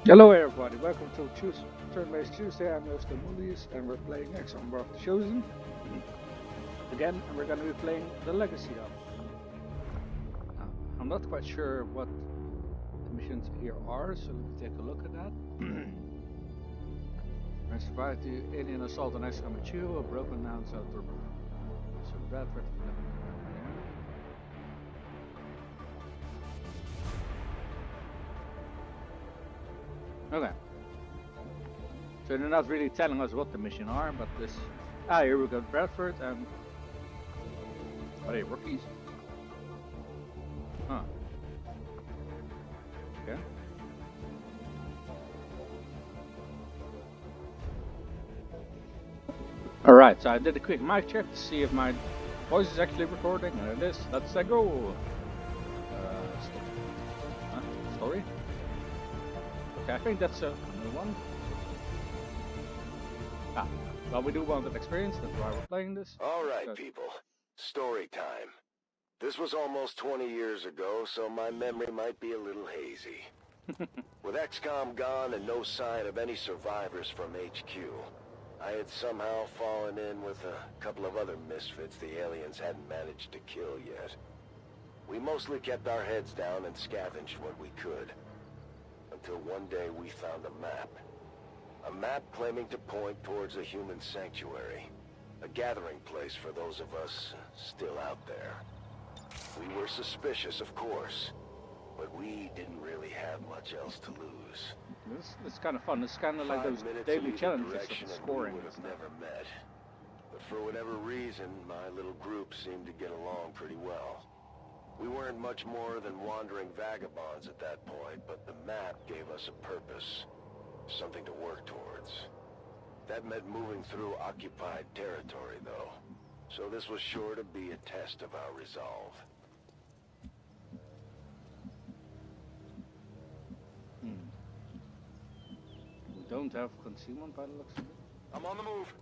Hello everybody, welcome to Turn-Based Tuesday. I'm Mr. Moolies and we're playing XCOM War of the Chosen again, and we're going to be playing the Legacy of. I'm not quite sure what the missions here are, so let me take a look at that. I survived the alien assault on XCOM HQ, a broken down South Sir Bradford. Okay. So they're not really telling us what the mission are, but this... here we go, Bradford, and... Are they rookies? Huh. Okay. Alright, so I did a quick mic check to see if my voice is actually recording, and it is. Let's go! Story? Okay, I think that's a new one. Well, we do want that experience, that's why we're playing this. Alright, people. Story time. This was almost 20 years ago, so my memory might be a little hazy. With XCOM gone and no sign of any survivors from HQ, I had somehow fallen in with a couple of other misfits the aliens hadn't managed to kill yet. We mostly kept our heads down and scavenged what we could. Until one day we found a map. A map claiming to point towards a human sanctuary. A gathering place for those of us still out there. We were suspicious, of course, but we didn't really have much else to lose. This is kind of fun. It's kind of like those daily challenges of scoring. We would have never met. But for whatever reason, my little group seemed to get along pretty well. We weren't much more than wandering vagabonds at that point, but the map gave us a purpose. Something to work towards. That meant moving through occupied territory, though. So this was sure to be a test of our resolve. We don't have concealment by the looks of it. I'm on the move.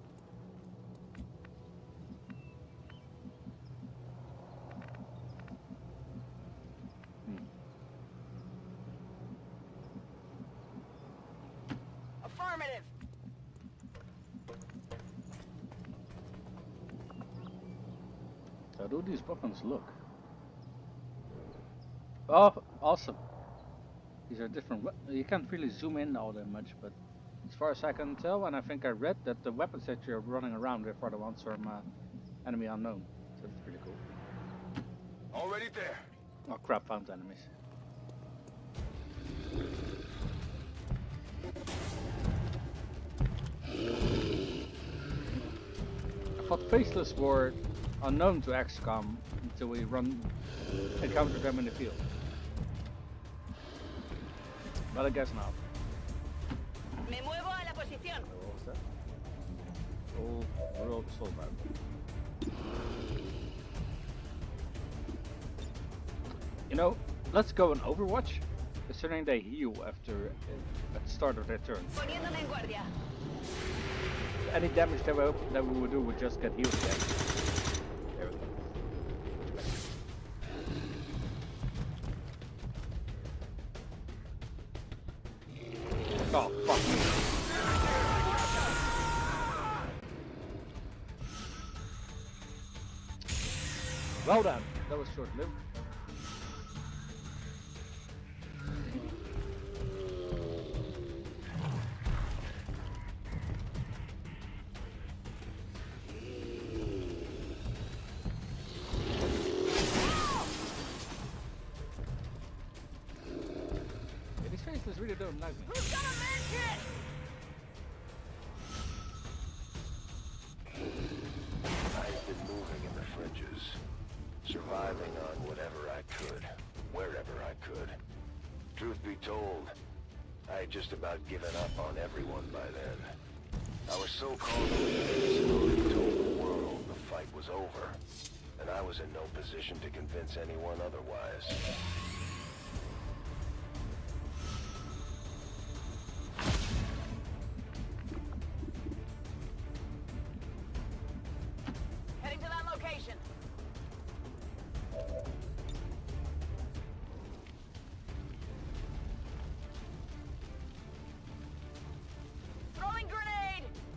Affirmative. How do these weapons look? Oh, awesome. These are different. You can't really zoom in all that much, but as far as I can tell, and I think I read that the weapons that you're running around with are the ones from Enemy Unknown. So that's pretty cool. Already there. Oh crap, found enemies. I thought Faceless were unknown to XCOM until we encountered them in the field. But I guess not. Me muevo a la posición. What was that? Oh, world soul map. You know, let's go on Overwatch, considering they heal after at the start of their turn. Poniéndome en guardia. Any damage that we would do would just get healed again. There we go. Oh, fuck me. Well done. That was short-lived. Really don't like me. Who's got a med kit? I've been moving in the fringes, surviving on whatever I could, wherever I could. Truth be told, I had just about given up on everyone by then. Our so-called leaders had already told the world the fight was over, and I was in no position to convince anyone otherwise. Heading to that location.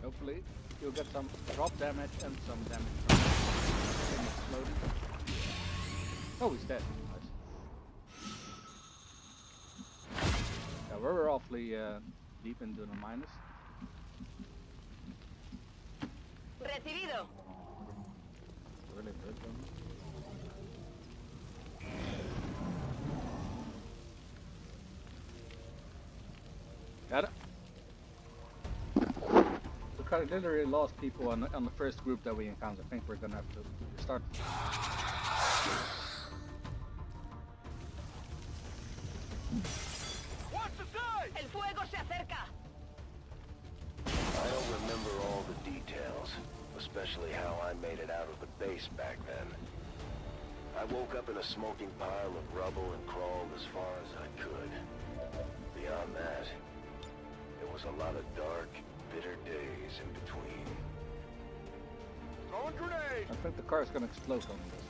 Hopefully you'll get some drop damage and some damage from him exploding. Oh, he's dead. Nice. Yeah, we're awfully deep into the minus. Recibido. Really good one. Got it. We kind of literally lost people on the first group that we encountered. I think we're gonna have to restart. Watch the side! El fuego se acerca. I don't remember all the details, especially how I made it out of the base back then. I woke up in a smoking pile of rubble and crawled as far as I could. Beyond that, it was a lot of dark, bitter days in between. Throwing grenade! I think the car is gonna explode on this.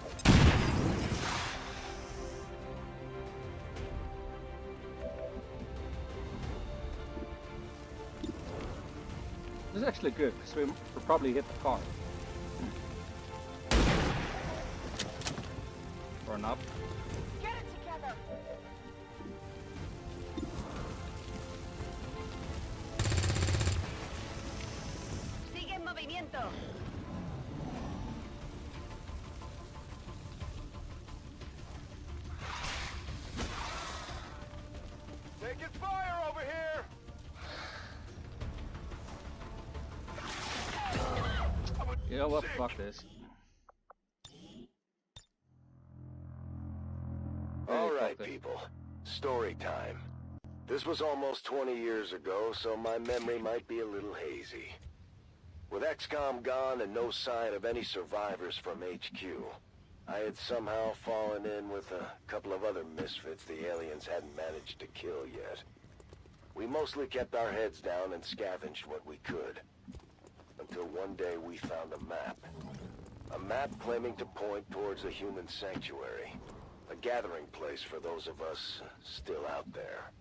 This is actually good because we'll probably hit the car. Or not. Get it together. Sigue en movimiento. Taking fire over here! You know what? Fuck this. Alright, people. Story time. This was almost 20 years ago, so my memory might be a little hazy. With XCOM gone and no sign of any survivors from HQ, I had somehow fallen in with a couple of other misfits the aliens hadn't managed to kill yet. We mostly kept our heads down and scavenged what we could. Until one day we found a map. A map claiming to point towards a human sanctuary. A gathering place for those of us still out there.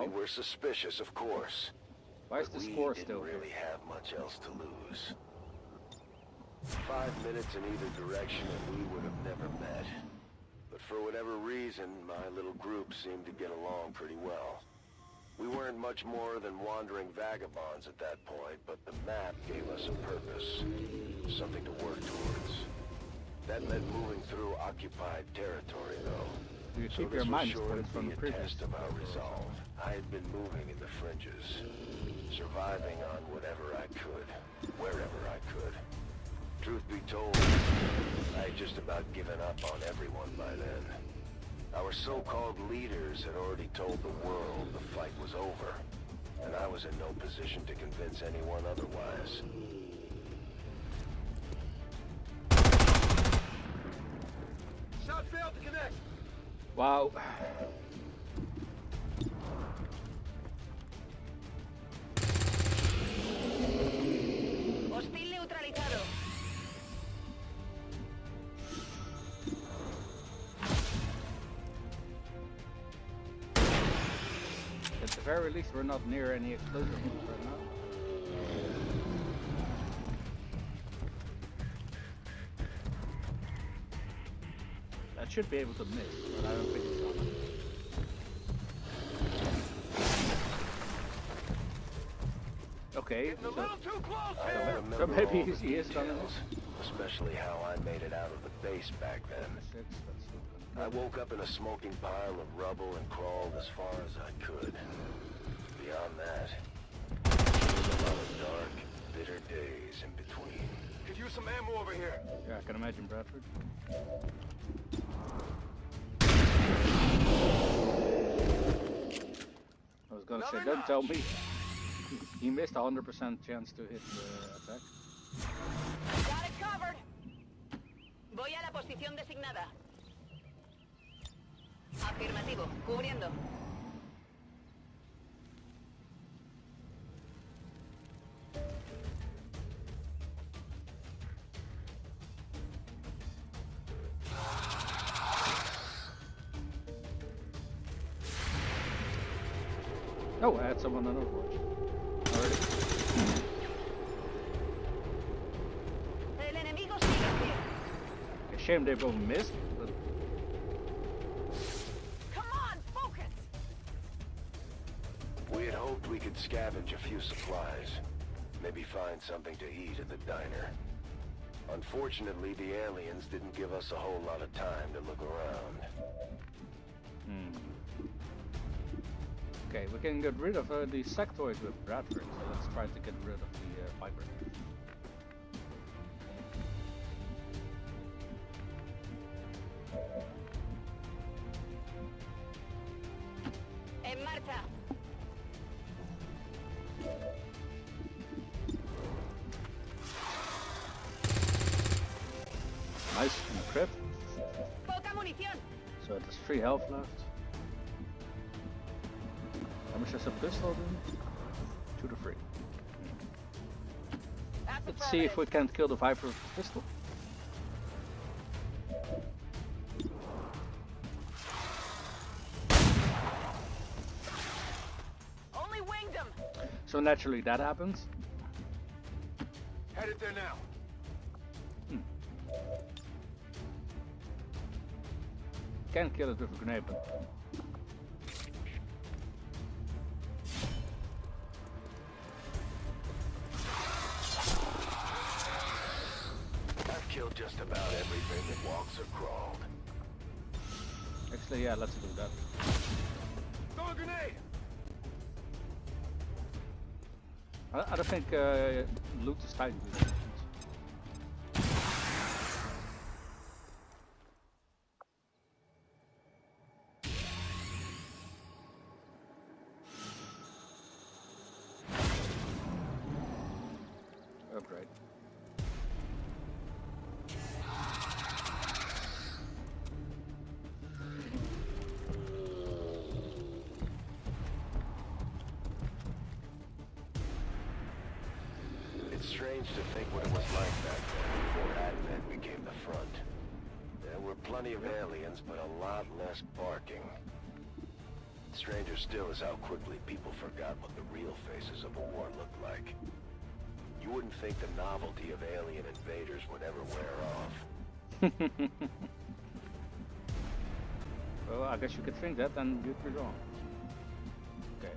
We were suspicious, of course. Why is the score still We here? didn't really have much else to lose. 5 minutes in either direction and we would have never met. But for whatever reason, my little group seemed to get along pretty well. We weren't much more than wandering vagabonds at that point, but the map gave us a purpose. Something to work towards. That meant moving through occupied territory, though. You So keep your this was mind, sure but to it's from be the a previous. test of our resolve. I had been moving in the fringes, surviving on whatever I could, wherever I could. Truth be told, I had just about given up on everyone by then. Our so-called leaders had already told the world the fight was over, and I was in no position to convince anyone otherwise. Shot failed to connect! Wow. Hostil neutralizado. At the very least, we're not near any explosive moves right now. That should be able to miss, but I don't think it's gonna. Okay, Getting a little too close so here! so maybe all the he is gonna details, especially how I made it out of the base back then. I woke up in a smoking pile of rubble and crawled as far as I could. Beyond that, there was a lot of dark, bitter days in between. Could use some ammo over here. Yeah, I can imagine Bradford. I was gonna say, don't tell me. He missed 100% chance to hit the attack. Got it covered. Voy a la posición designada. Afirmativo, cubriendo. Oh, I had someone on Overwatch already. shame they both missed, but Come on, focus! We had hoped we could scavenge a few supplies. Maybe find something to eat at the diner. Unfortunately, the aliens didn't give us a whole lot of time to look around. Okay, we can get rid of the sectoid with Bradford, so let's try to get rid of the Viper. En marcha. Nice, and a crit. Poca munición. So it has 3 health left. How much has a pistol then? 2 to 3. That's Let's see if we can kill the Viper with the pistol. Only winged him. So naturally that happens. Headed there now. Can kill it with a grenade, but I've killed just about everything that walks or crawled. actually, yeah, let's do that. Throw a grenade! I don't think loot is tied to this. Upgrade. It's strange to think what it was like back then before Advent became the front. There were plenty of aliens, but a lot less barking. Stranger still is how quickly people forgot what the real faces of a war looked like. You wouldn't think the novelty of alien invaders would ever wear off. Well, I guess you could think that, and you'd be wrong. Okay,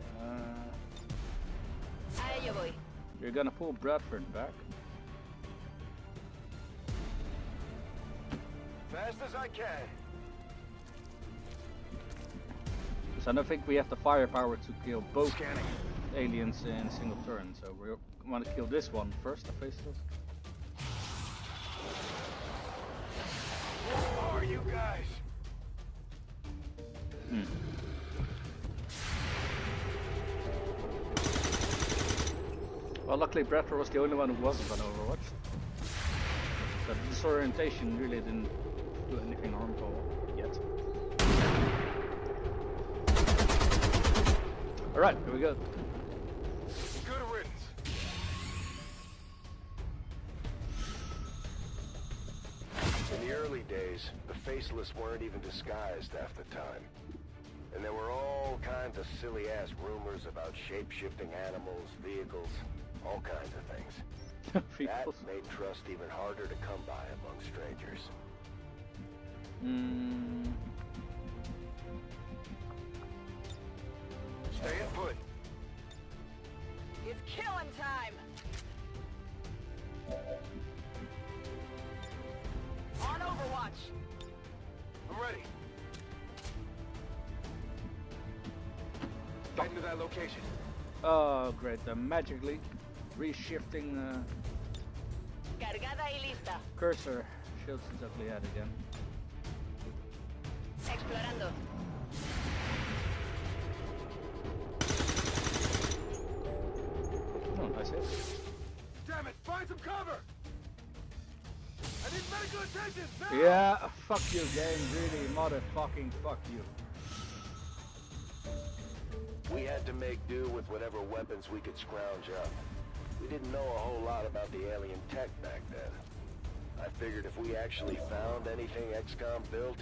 A ello voy. you're gonna pull Bradford back. Fast as I can. Because I don't think we have the firepower to kill both Scanning. aliens in a single turn, so we want to kill this one first, the faceless. Who are you guys? Well, luckily Bradford was the only one who wasn't on Overwatch. But disorientation really didn't do anything harmful yet. Alright, here we go. Good riddance. In the early days, the faceless weren't even disguised half the time. And there were all kinds of silly-ass rumors about shape-shifting animals, vehicles, all kinds of things. That Vehicles. made trust even harder to come by among strangers. Stay in put. It's killing time. On Overwatch. I'm ready. Get into that location. Oh, great. Magically reshifting Cargada y lista. cursor shields is ugly head again. Explorando. Oh, nice hit. Damn it! Find some cover! I need medical attention! Now! Yeah, fuck you game, really, motherfucking fuck you. We had to make do with whatever weapons we could scrounge up. We didn't know a whole lot about the alien tech back then. I figured if we actually found anything XCOM built,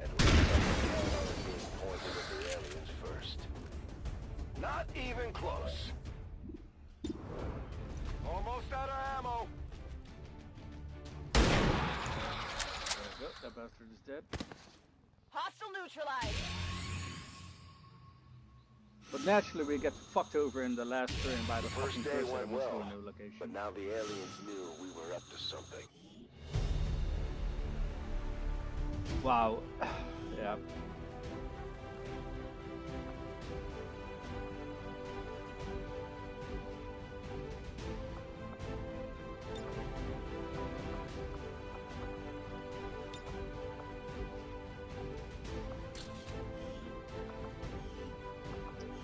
at least someone count on it being pointed at the aliens first. Not even close. Almost out of ammo. go, that bastard is dead. Hostile neutralized. But naturally we get fucked over in the last turn by the First day went well, new location. but now the aliens knew we were up to something. Wow. Yeah.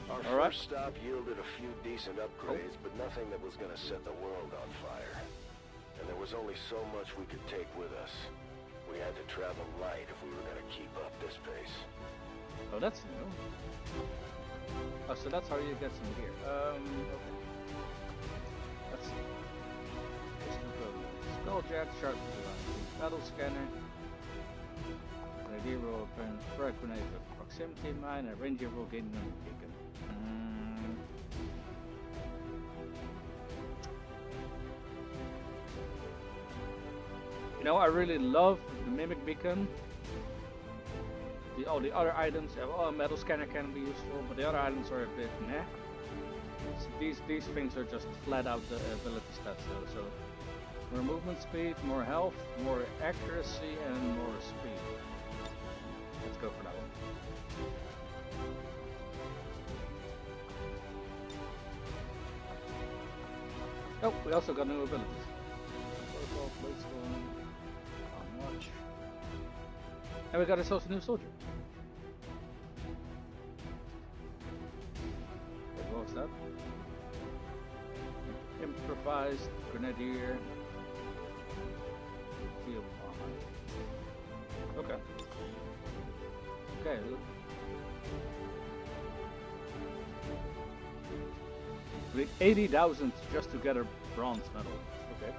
Our first stop yielded a few decent upgrades, but nothing that was going to set the world on fire. And there was only so much we could take with us. We had to travel light if we were going to keep up this pace. Oh, that's new. Oh, so that's how you get some gear. Okay. Let's see. Skulljack, sharp metal scanner. Grenadier will open frag grenade with proximity mine, and ranger will gain number beacon. You know, I really love the mimic beacon. All the other items, a metal scanner can be useful, but the other items are a bit meh. So these things are just flat out the ability stats though. So more movement speed, more health, more accuracy, and more speed. Let's go for that one. Oh, we also got new abilities. Protocol, place one, how much? And we got ourselves a new soldier. Wait, what was that? Improvised grenadier. Field armor. Okay. Okay. With 80,000 just to get a bronze medal. Okay.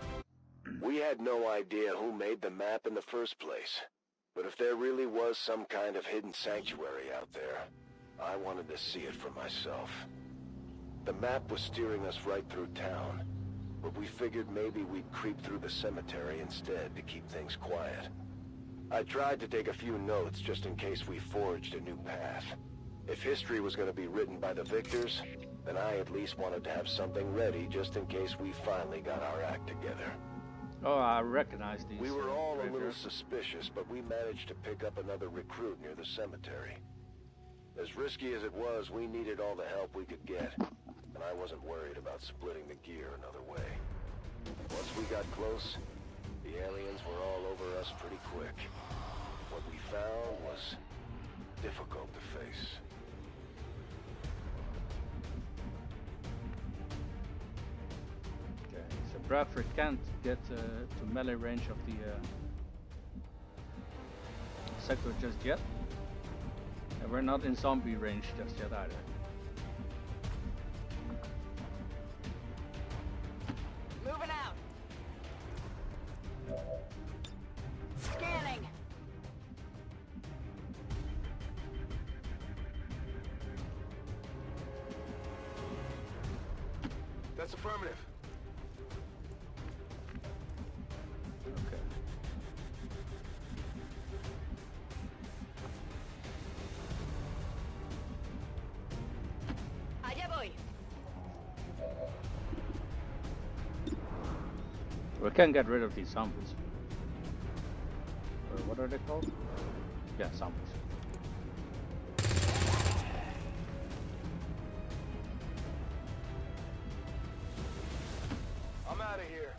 We had no idea who made the map in the first place. But if there really was some kind of hidden sanctuary out there, I wanted to see it for myself. The map was steering us right through town, but we figured maybe we'd creep through the cemetery instead to keep things quiet. I tried to take a few notes just in case we forged a new path. If history was going to be written by the victors, then I at least wanted to have something ready just in case we finally got our act together. Oh, I recognize these. We were all a little suspicious, but we managed to pick up another recruit near the cemetery. As risky as it was, we needed all the help we could get, and I wasn't worried about splitting the gear another way. Once we got close, the aliens were all over us pretty quick. What we found was difficult to face. So Bradford can't get to melee range of the sector just yet, and we're not in zombie range just yet either. Moving out. Scanning. That's affirmative. Okay. Allá voy. We can get rid of these zombies. Or what are they called? Yeah, zombies. I'm out of here.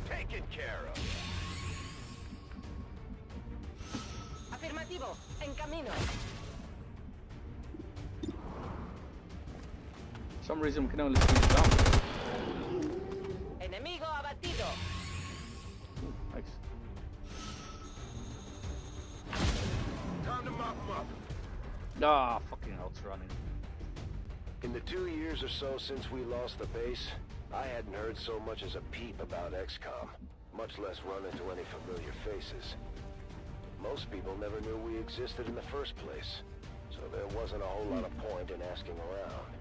Taken care of. Afirmativo. En camino. For some reason we can only see the zombies. Enemigo abatido. Nice. Time to mop them up. Ah, fucking hell, it's running. In the 2 years or so since we lost the base, I hadn't heard so much as a peep about XCOM, much less run into any familiar faces. Most people never knew we existed in the first place, so there wasn't a whole lot of point in asking around.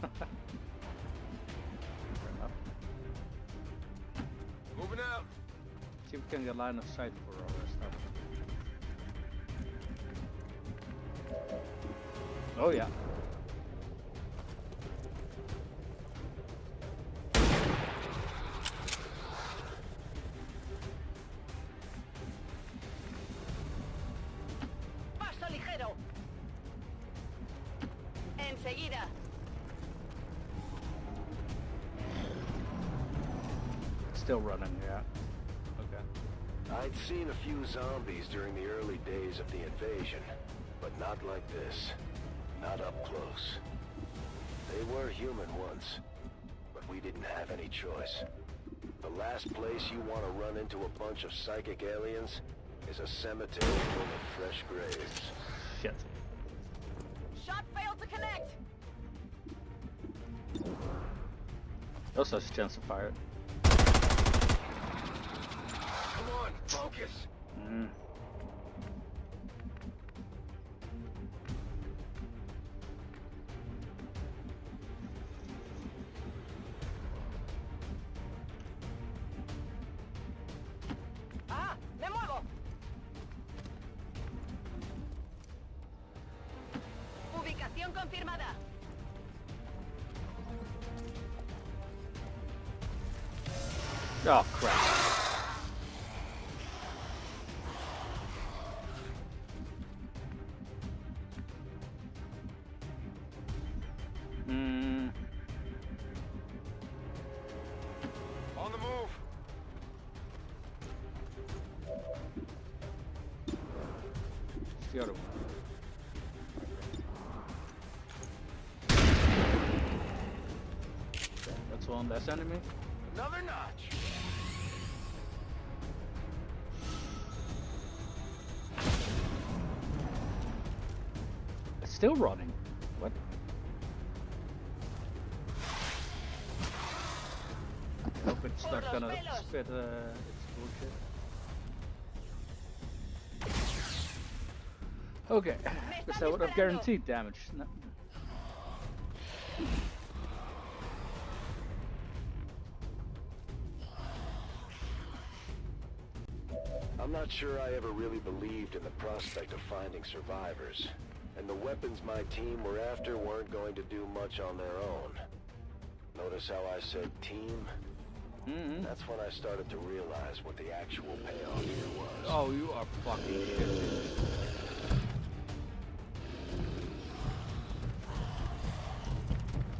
Fair enough. Moving out. See if we can get line of sight for all this stuff. Oh yeah. Paso ligero. Enseguida. Still running, yeah. Okay. I'd seen a few zombies during the early days of the invasion, but not like this. Not up close. They were human once, but we didn't have any choice. The last place you want to run into a bunch of psychic aliens is a cemetery full of fresh graves. Shit. Shot failed to connect. Also has a chance to fire it. Come on, focus! Mm. ¡Ah! ¡Me muevo! Ubicación confirmada. Oh crap. On the move! It's the other one. Okay, that's one less enemy. Another notch! It's still running. What? I hope it's not gonna spit its bullshit. Okay, because that would have guaranteed damage. No. I'm not sure I ever really believed in the prospect of finding survivors. And the weapons my team were after weren't going to do much on their own. Notice how I said team? Mm-hmm. That's when I started to realize what the actual payoff here was. Oh, you are fucking shit.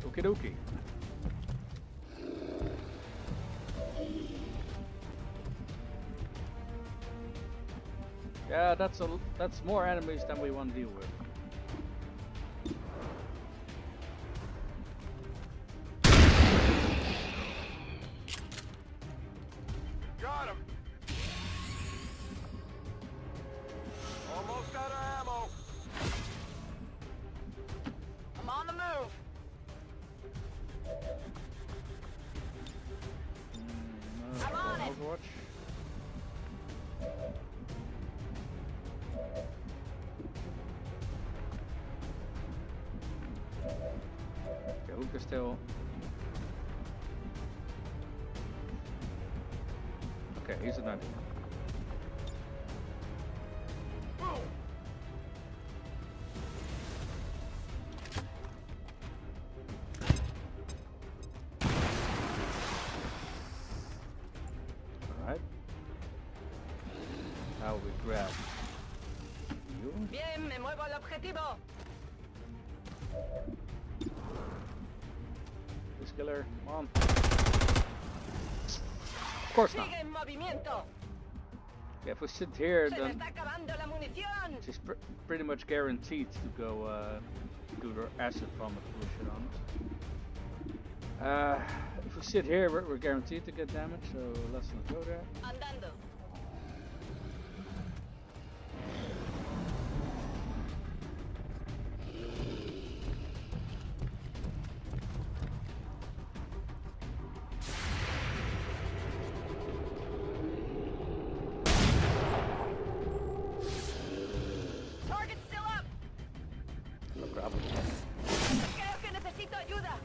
Okie dokie. Yeah, that's more enemies than we want to deal with. Got him! Almost out of ammo! I'm on the move. I'm on it. Overwatch. Okay, Hook is still. Okay, he's an enemy. Boom! Alright. Now we grab you. Bien, me muevo al objetivo. This killer, come on. Of course not. Sigue en movimiento. Yeah, if we sit here, Se me then está acabando la munición. she's pretty much guaranteed to go do her acid vomit bullshit on us. If we sit here, we're guaranteed to get damage, so let's not go there. Andando. No problem. Creo que necesito ayuda.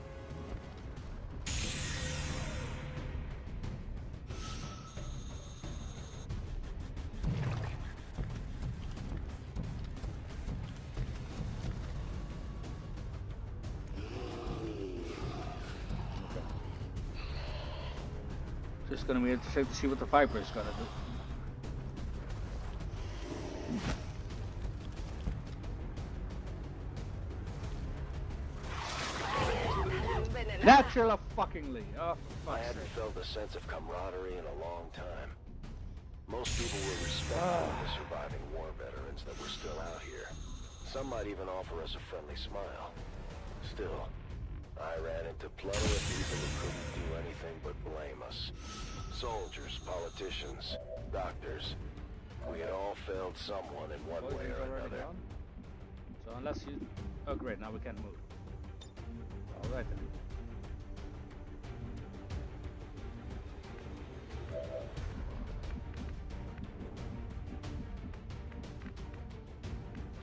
Just gonna be interesting to see what the Viper is gonna do. Natural fuckingly. Oh, for I fuck's hadn't sake. felt a sense of camaraderie in a long time. Most people were respectful of the surviving war veterans that were still out here. Some might even offer us a friendly smile. Still, I ran into plenty of people who couldn't do anything but blame us. Soldiers, politicians, doctors. We had all failed someone in one way Poison's or already another. gone. So unless you... Oh great, now we can move. Alright then.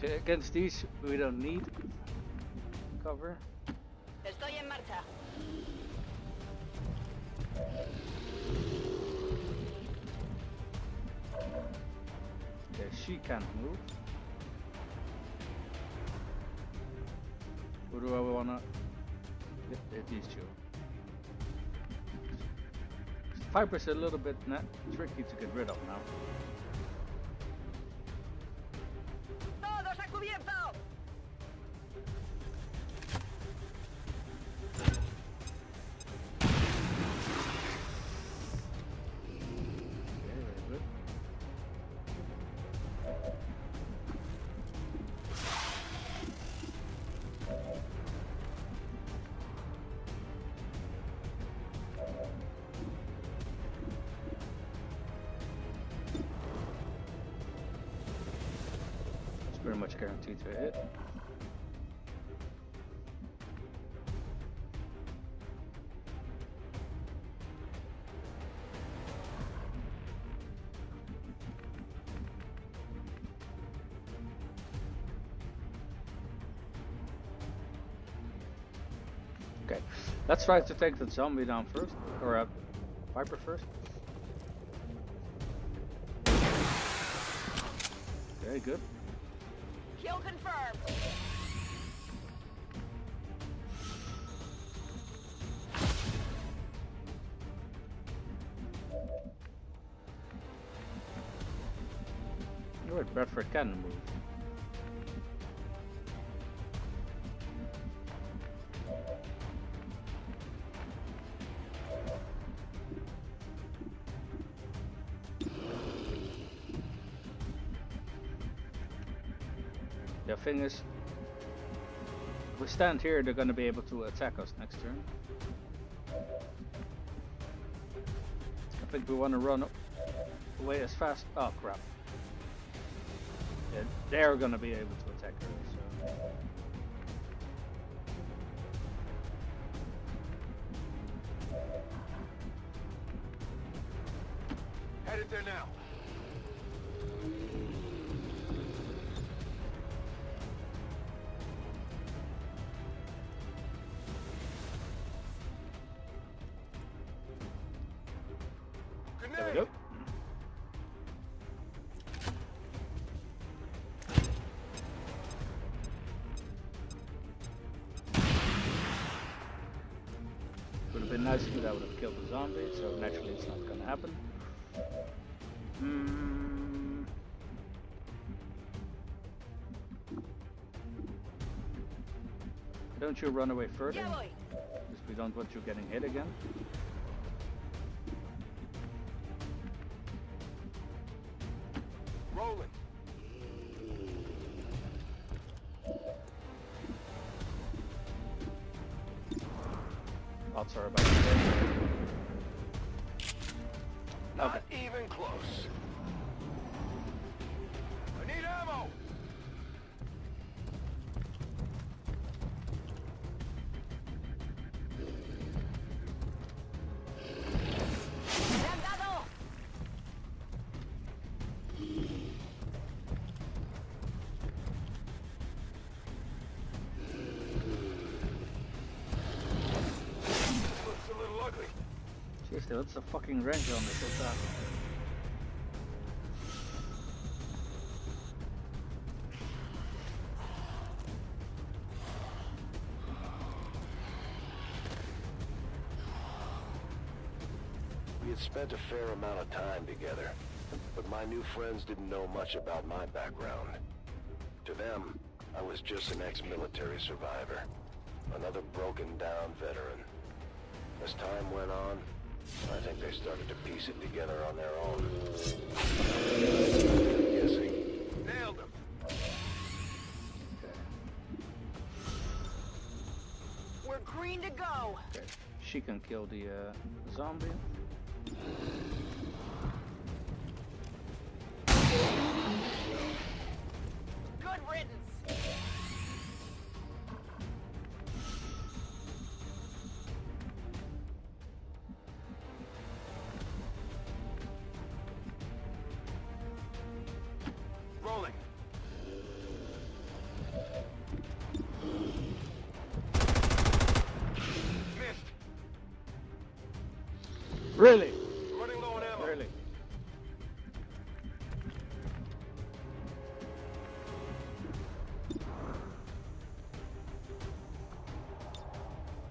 Against these, we don't need cover. Estoy en marcha. Okay, she can't move. Who do I wanna hit these two? Viper's a little bit tricky to get rid of now. Todos a cubierto. Okay, very good. It's pretty much guaranteed to hit. Okay, let's try to take the zombie down first, or Viper first. Very good. Kill confirmed. You're right, Bradford can move. The thing is, if we stand here, they're going to be able to attack us next turn. I think we want to run away as fast. Oh crap! Yeah, they're going to be able to attack her. So. Headed there now. There we go. Would have been nice if that would have killed the zombie, so naturally it's not going to happen. Don't you run away further, Ya voy. because we don't want you getting hit again. Rolling. Odds are about the same. Not even close. I need ammo. ¡Le han dado! Looks a little ugly. Seriously, what's the fucking range on this attack? We had had spent a fair amount of time together, but my new friends didn't know much about my background. To them, I was just an ex-military survivor, another broken-down veteran. As time went on, I think they started to piece it together on their own. Guessing. Nailed him! We're green to go. Okay. She can kill the zombie. Good riddance. Rolling. Missed. Really? Running low on ammo. Really?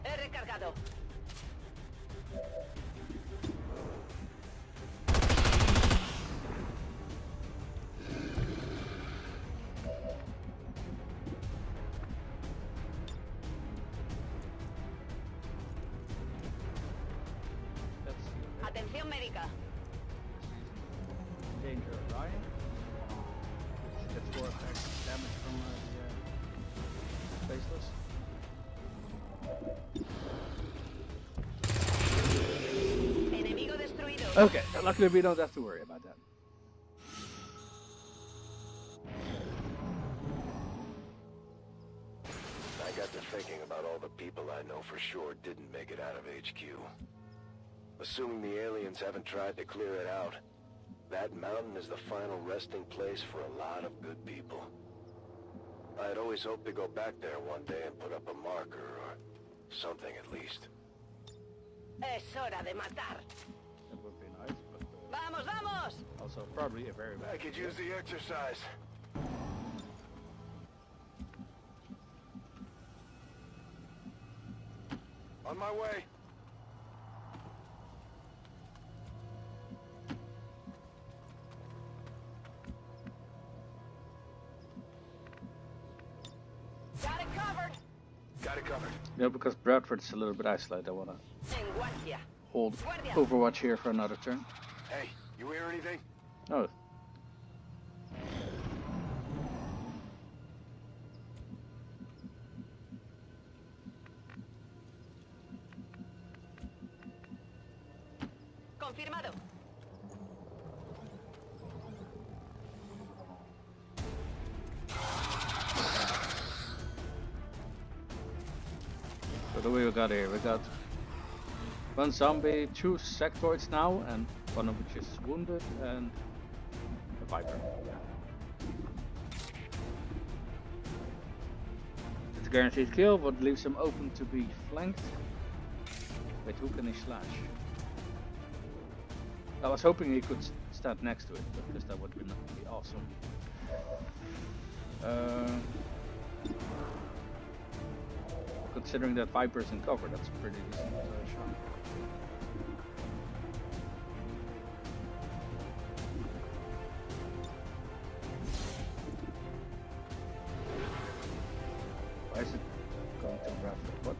He recargado. That's Atención médica. danger of dying. Gets 4 attacks damage from the faceless. Enemigo destruido. Okay, luckily we don't have to worry about that. I got to thinking about all the people I know for sure didn't make it out of HQ. Assuming the aliens haven't tried to clear it out, that mountain is the final resting place for a lot of good people. I had always hoped to go back there one day and put up a marker, or something at least. Es hora de matar. That would be nice, but Vamos, vamos. also probably a very bad I could use the exercise. On my way. Got it covered. Got it covered. You know, because Bradford's a little bit isolated, I want to En guardia. hold Overwatch here for another turn. Hey, you hear anything? Oh. Confirmado. So the way we got here, we got one zombie, 2 sectoids now, and one of which is wounded, and a viper. It's a guaranteed kill, but leaves him open to be flanked. Wait, who can he slash? I was hoping he could stand next to it, because that would be awesome. Considering that Viper's in cover, that's a pretty decent shot. Why is it going to Bradford? What?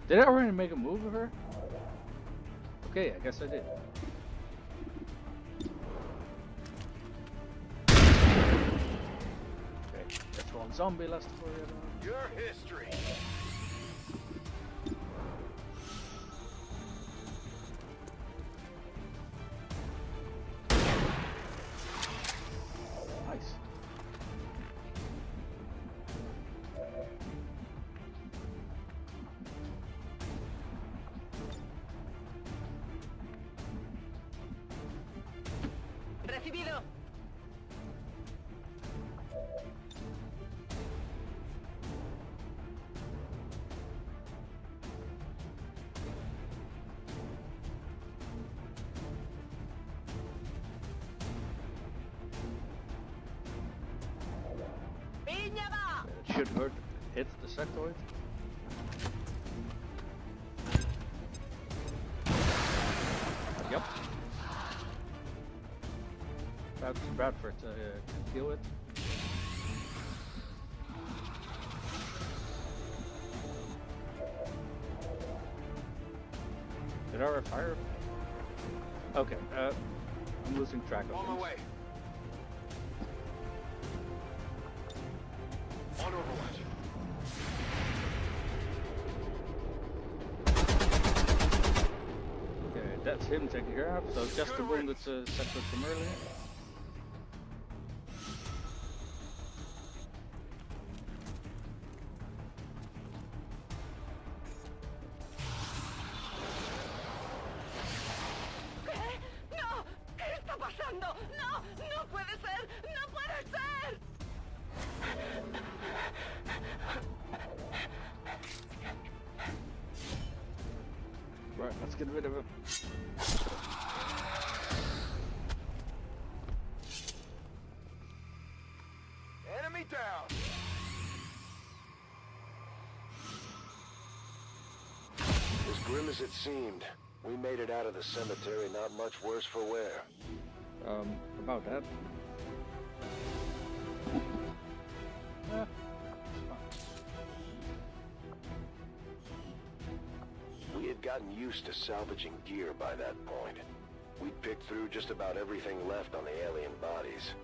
Did I already make a move with her? Okay, I guess I did. Okay, that's one zombie last for you. Your history. Nice. Recibido. Piña va. It should hit the sectoid. Yep. Bradford to deal it. Did I fire? Okay, I'm losing track of On my things. way. On Overwatch. Okay, that's him taken care of, so just the wounded sector from earlier. ¡No! ¿Qué está pasando? ¡No! ¡No puede ser! ¡No puede ser! Right, let's get rid of him. Enemy down. As grim as it seemed, we made it out of the cemetery not much worse for wear. About that. It's fine. We had gotten used to salvaging gear by that point. We'd picked through just about everything left on the alien bodies.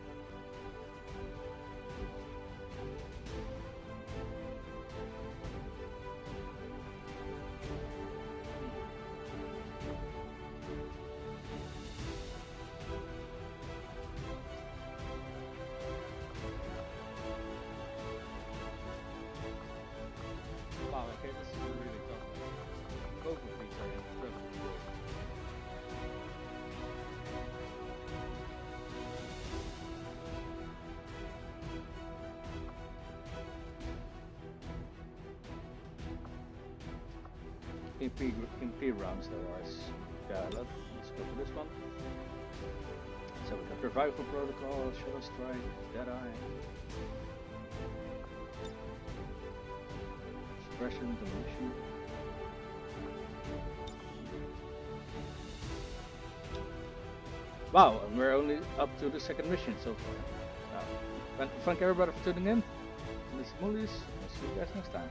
Wow, okay, this is really tough. Both of these are in trouble. MP rounds there are. Let's go for this one. So we got Revival Protocol, Shadow Strike, Deadeye. Suppression, Demolition. Wow, and we're only up to the second mission so far. Thank everybody for tuning in. This is Moolies. I'll see you guys next time.